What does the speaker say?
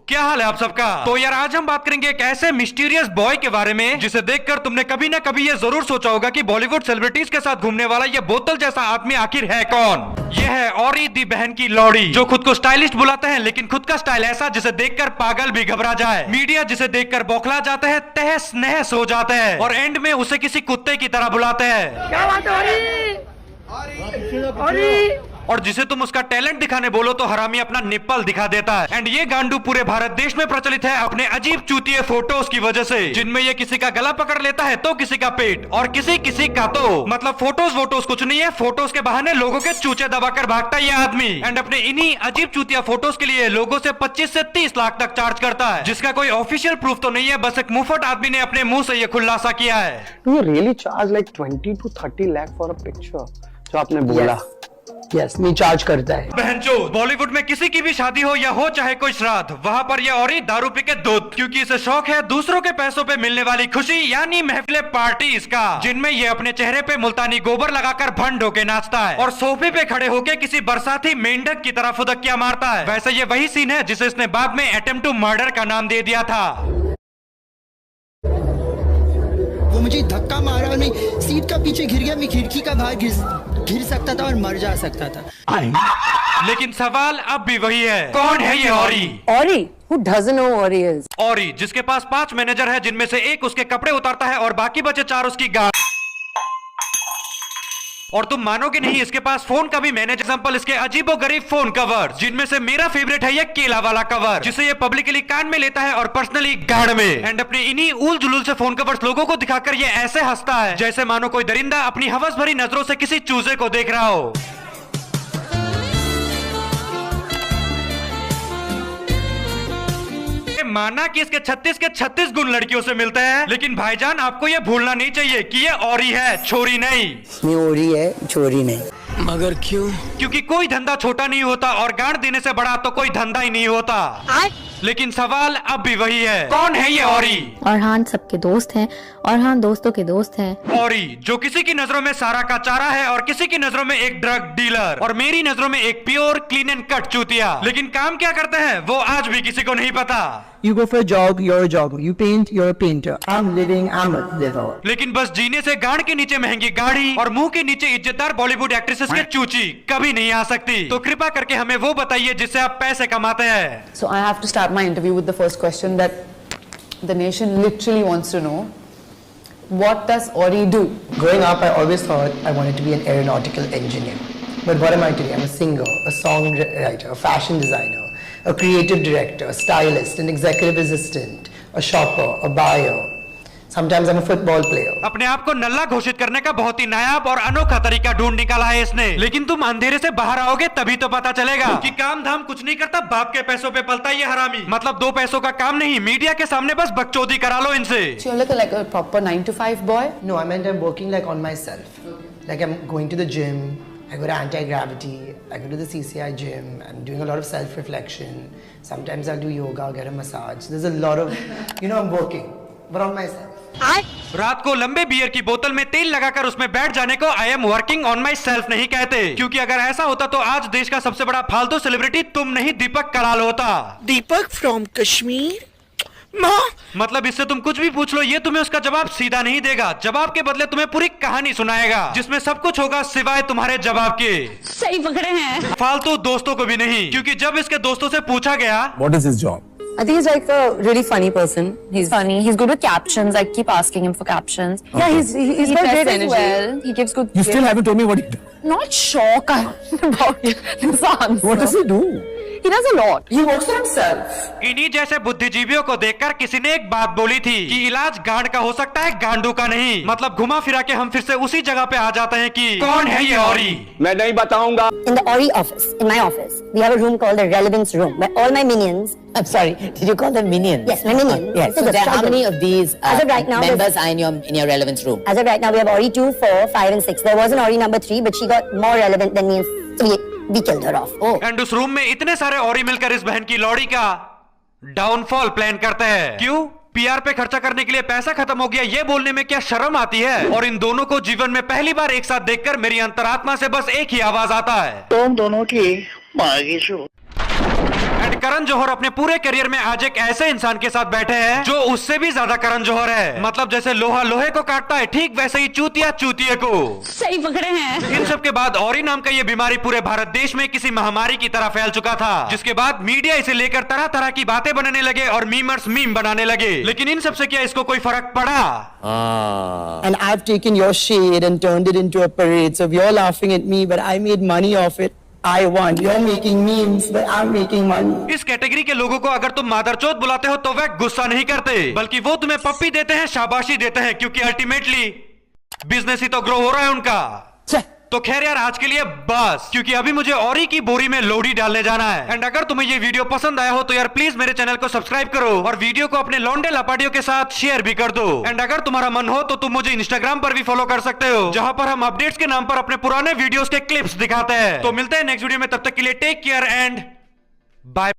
क्या हाल है आप सबका। तो यार आज हम बात करेंगे एक ऐसे मिस्टीरियस बॉय के बारे में जिसे देखकर तुमने कभी ना कभी ये जरूर सोचा होगा कि बॉलीवुड सेलिब्रिटीज के साथ घूमने वाला ये बोतल जैसा आदमी आखिर है कौन। ये है औरी दी बहन की लौड़ी, जो खुद को स्टाइलिस्ट बुलाते हैं लेकिन खुद का स्टाइल ऐसा जिसे देखकर पागल भी घबरा जाए। मीडिया जिसे देखकर बौखला जाता है, तहस नहस हो जाता है और एंड में उसे किसी कुत्ते की तरह बुलाते हैं। क्या बात है औरी? और जिसे तुम उसका टैलेंट दिखाने बोलो तो हरामी अपना निप्पल दिखा देता है। एंड ये गांडू पूरे भारत देश में प्रचलित है अपने अजीब चूतिए फोटोज की वजह से, जिनमें ये किसी का गला पकड़ लेता है तो किसी का पेट और किसी किसी का तो मतलब फोटोज कुछ नहीं है, फोटोज के बहाने लोगों के चूचे दबाकर भागता है ये आदमी। एंड अपने इन्हीं अजीब चूतिया फोटोज के लिए लोगों से 25 से 30 लाख तक चार्ज करता है, जिसका कोई ऑफिशियल प्रूफ तो नहीं है, बस एक मुफ्त आदमी ने अपने मुंह से ये खुलासा किया है। Do you really charge like 20 to 30 lakh for a picture? जो आपने बोला यस नहीं चार्ज करता है। बहनचोद, बॉलीवुड में किसी की भी शादी हो या हो चाहे कोई श्राद्ध, वहाँ पर ये औरी दारू पी के दूध, क्योंकि इसे शौक है दूसरों के पैसों पे मिलने वाली खुशी यानी महफिले पार्टी इसका, जिनमें ये अपने चेहरे पे मुल्तानी गोबर लगाकर भंड होके नाचता है और सोफे पे खड़े होके किसी बरसाती मेंढक की तरह फुदकिया मारता है। वैसे ये वही सीन है जिसे इसने बाद में अटेम्प्ट टू मर्डर का नाम दे दिया था। वो मुझे धक्का मारा और मैं सीट का पीछे गिर गया, मैं खिड़की का बाहर गिर सकता था और मर जा सकता था। लेकिन सवाल अब भी वही है, कौन है ये औरी? औरी? Who doesn't know Ori is? औरी जिसके पास 5 मैनेजर है, जिनमें से एक उसके कपड़े उतारता है और बाकी बचे 4 उसकी गाड़। और तुम मानोगे नहीं, इसके पास फोन का भी मैनेज। एग्जांपल इसके अजीबो गरीब फोन कवर, जिनमें से मेरा फेवरेट है ये केला वाला कवर, जिसे ये पब्लिकली कान में लेता है और पर्सनली गाड़ में। एंड अपने इन्हीं उल जुलूल से फोन कवर्स लोगों को दिखाकर ये ऐसे हंसता है जैसे मानो कोई दरिंदा अपनी हवस भरी नजरों से किसी चूजे को देख रहा हो। माना कि इसके 36 के 36 गुण लड़कियों से मिलते हैं, लेकिन भाईजान आपको ये भूलना नहीं चाहिए कि ये औरी है, छोरी नहीं। ये औरी है, छोरी नहीं। मगर क्यों? क्योंकि कोई धंधा छोटा नहीं होता और गांड देने से बड़ा तो कोई धंधा ही नहीं होता। लेकिन सवाल अब भी वही है, कौन है ये औरी? औरहान सबके दोस्त हैं, औरहान दोस्तों के दोस्त हैं। औरी जो किसी की नजरों में सारा का चारा है और किसी की नजरों में एक ड्रग डीलर और मेरी नजरों में एक प्योर क्लीन एंड कट चूतिया। लेकिन काम क्या करते हैं वो आज भी किसी को नहीं पता। You go for a jog, you're a jogger. You paint, you're a painter. I'm living, I'm a liver. लेकिन बस जीने से गांड के नीचे महंगी गाड़ी और मुंह के नीचे इज्जतदार बॉलीवुड एक्ट्रेसेस के चूची कभी नहीं आ सकती। तो कृपा करके हमें वो बताइए जिससे आप पैसे कमाते हैं। So I have to start my interview with the first question that the nation literally wants to know. What does Ori do? Growing up, I always thought I wanted to be an aeronautical engineer. But what am I today? I'm a singer, a songwriter, a fashion designer, a creative director, a stylist, an executive assistant, a shopper, a buyer. Sometimes I'm a football player. अपने आप को नल्ला घोषित करने का बहुत ही नायाब और अनोखा तरीका ढूंढ निकाला है इसने, लेकिन तुम अंधेरे से बाहर आओगे तभी तो पता चलेगा कि काम धाम कुछ नहीं करता, बाप के पैसों पे पलता ये हरामी। मतलब 2 पैसों का काम नहीं, मीडिया के सामने बस बकचोदी करा लो इनसे। So you're like a proper 9 to 5 boy? No, I meant I'm working like on myself. Like I'm going to the gym. I go to anti-gravity, I go to the CCI gym, I'm doing a lot of self-reflection, sometimes I'll do yoga, get a massage, there's a lot of, I'm working, but on myself. रात को लंबे beer की बोतल में तेल लगाकर उसमें बैठ जाने को I am working on my self नहीं कहते, क्योंकि अगर ऐसा होता तो आज देश का सबसे बड़ा फालतू सेलिब्रिटी तुम नहीं दीपक कलाल होता। Deepak from Kashmir? मतलब इससे तुम कुछ भी पूछ लो ये तुम्हें उसका जवाब सीधा नहीं देगा, जवाब के बदले तुम्हें पूरी कहानी सुनाएगा जिसमें सब कुछ होगा सिवाय तुम्हारे जवाब के। सही पकड़े हैं। फालतू दोस्तों को भी नहीं, क्योंकि जब इसके दोस्तों से पूछा गया What is his job? I think he's like a really funny person. He's funny. He's good with captions. I keep asking him for captions. Okay. Yeah, he's very great as well. He gives good. You still haven't told me what he does. Not shocked about this answer. What does he do? He does a lot. He works for himself. इन्हीं जैसे बुद्धिजीवियों को देखकर किसी ने एक बात बोली थी कि इलाज गांड का हो सकता है, गांडू का नहीं। मतलब घुमा फिरा के हम फिर से उसी जगह पे आ जाते हैं कि कौन है ये औरी? मैं नहीं बताऊंगा। In the Ori office, in my office, we have a room called the relevance room, where all my minions. I'm sorry, did you call them minions? Yes, my minions. Yes. So So there are how many of these As of right now, members are in your relevance room? As of right now, we have Ori 2, 4, 5, and 6. There was an Ori number 3, but she got more relevant than me, so we killed her off. Oh. And उस room में इतने सारे औरी मिलकर इस बहन की लौड़ी का डाउनफॉल प्लान करते हैं। क्यों? पीआर पे खर्चा करने के लिए पैसा खत्म हो गया ये बोलने में क्या शर्म आती है? और इन दोनों को जीवन में पहली बार एक साथ देखकर मेरी अंतरात्मा से बस एक ही आवाज आता है, तुम दोनों की मांगी छो। एंड करण जौहर अपने पूरे करियर में आज एक ऐसे इंसान के साथ बैठे हैं जो उससे भी ज्यादा करण जौहर है। मतलब जैसे लोहा लोहे को काटता है, ठीक वैसे ही चूतिया चूतिए को। सही पकड़े हैं। इन सब के बाद औरी नाम का ये बीमारी पूरे भारत देश में किसी महामारी की तरह फैल चुका था, जिसके बाद मीडिया इसे लेकर तरह तरह की बातें बनाने लगे और मीमर्स मीम बनाने लगे। लेकिन इन सबसे क्या इसको कोई फर्क पड़ा? And I've taken your shade and turned it into a parade. So if you're laughing at me, but I made money off it, I won. You're making memes, but I'm making money. इस category के लोगों को अगर तुम मादरचोद बुलाते हो तो वह गुस्सा नहीं करते, बल्कि वो तुम्हें पप्पी देते हैं, शाबाशी देते हैं, क्योंकि अल्टीमेटली बिजनेस ही तो ग्रो हो रहा है उनका। तो खैर यार, आज के लिए बस, क्योंकि अभी मुझे औरी की बोरी में लोडी डालने जाना है। एंड अगर तुम्हें ये वीडियो पसंद आया हो तो यार प्लीज मेरे चैनल को सब्सक्राइब करो और वीडियो को अपने लौंडे लपाटियों के साथ शेयर भी कर दो। एंड अगर तुम्हारा मन हो तो तुम मुझे इंस्टाग्राम पर भी फॉलो कर सकते हो, जहां पर हम अपडेट्स के नाम पर अपने पुराने वीडियोस के क्लिप्स दिखाते हैं। तो मिलते हैं नेक्स्ट वीडियो में, तब तक के लिए टेक केयर एंड बाय।